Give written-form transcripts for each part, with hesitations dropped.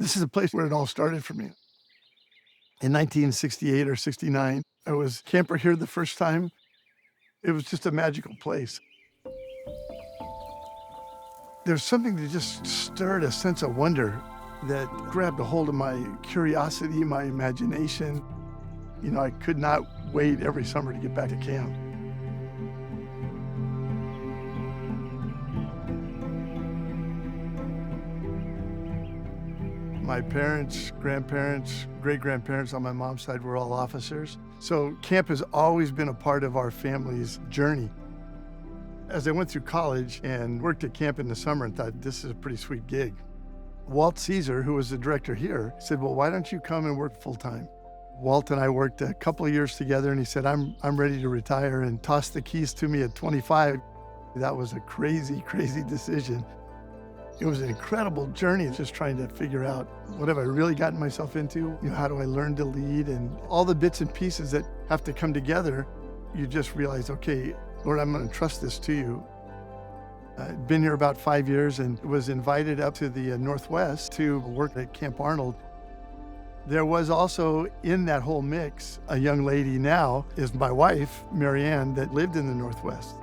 This is a place where it all started for me. In 1968 or 69, I was camper here the first time. It was just a magical place. There's something that just stirred a sense of wonder that grabbed a hold of my curiosity, my imagination. You know, I could not wait every summer to get back to camp. My parents, grandparents, great-grandparents on my mom's side were all officers. So camp has always been a part of our family's journey. As I went through college and worked at camp in the summer and thought, this is a pretty sweet gig, Walt Caesar, who was the director here, said, well, why don't you come and work full-time? Walt and I worked a couple of years together, and he said, I'm ready to retire, and tossed the keys to me at 25. That was a crazy, crazy decision. It was an incredible journey just trying to figure out what have I really gotten myself into? You know, how do I learn to lead? And all the bits and pieces that have to come together, you just realize, okay, Lord, I'm going to trust this to you. I'd been here about 5 years and was invited up to the Northwest to work at Camp Arnold. There was also in that whole mix, a young lady now is my wife, Marianne, that lived in the Northwest.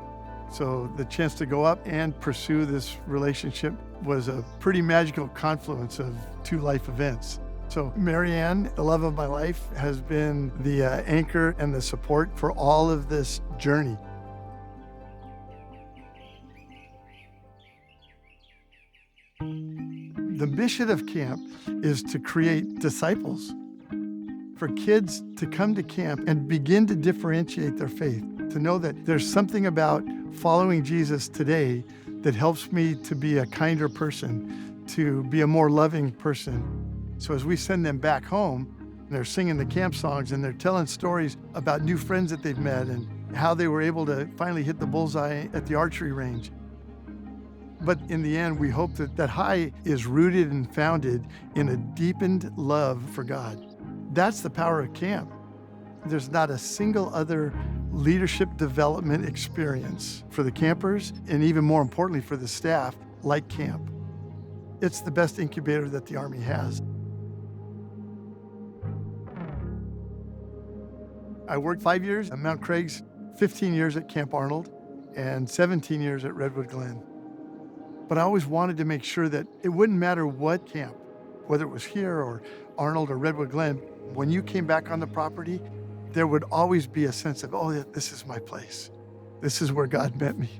So the chance to go up and pursue this relationship was a pretty magical confluence of two life events. So Marianne, the love of my life, has been the anchor and the support for all of this journey. The mission of camp is to create disciples, for kids to come to camp and begin to differentiate their faith, to know that there's something about following Jesus today that helps me to be a kinder person, to be a more loving person. So as we send them back home, they're singing the camp songs and they're telling stories about new friends that they've met and how they were able to finally hit the bullseye at the archery range. But in the end, we hope that that high is rooted and founded in a deepened love for God. That's the power of camp. There's not a single other leadership development experience for the campers, and even more importantly for the staff, like camp. It's the best incubator that the Army has. I worked 5 years at Mount Craig's, 15 years at Camp Arnold, and 17 years at Redwood Glen. But I always wanted to make sure that it wouldn't matter what camp, whether it was here or Arnold or Redwood Glen, when you came back on the property, there would always be a sense of, oh, this is my place. This is where God met me.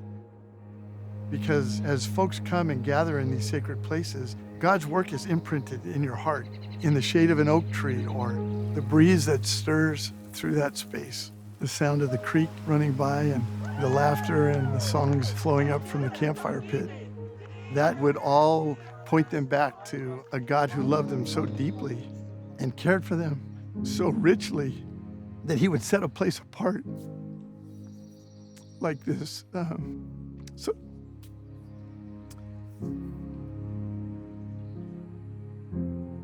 Because as folks come and gather in these sacred places, God's work is imprinted in your heart, in the shade of an oak tree or the breeze that stirs through that space, the sound of the creek running by and the laughter and the songs flowing up from the campfire pit. That would all point them back to a God who loved them so deeply and cared for them so richly that he would set a place apart like this. So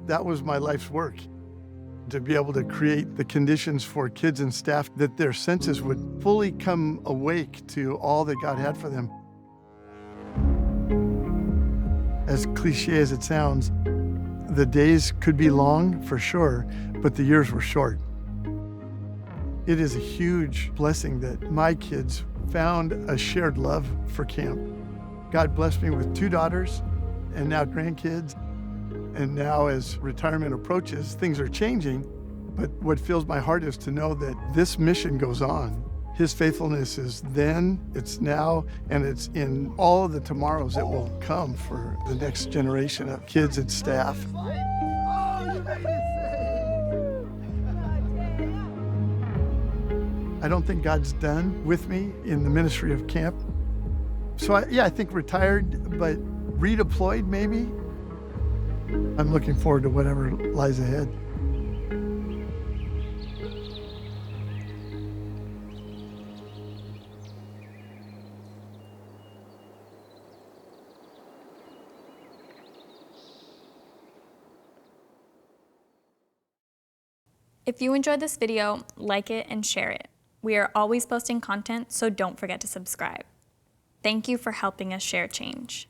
that was my life's work, to be able to create the conditions for kids and staff that their senses would fully come awake to all that God had for them. As cliche as it sounds, the days could be long for sure, but the years were short. It is a huge blessing that my kids found a shared love for camp. God blessed me with 2 daughters and now grandkids. And now as retirement approaches, things are changing. But what fills my heart is to know that this mission goes on. His faithfulness is then, it's now, and it's in all of the tomorrows that will come for the next generation of kids and staff. I don't think God's done with me in the ministry of camp. So I think retired, but redeployed maybe. I'm looking forward to whatever lies ahead. If you enjoyed this video, like it and share it. We are always posting content, so don't forget to subscribe. Thank you for helping us share change.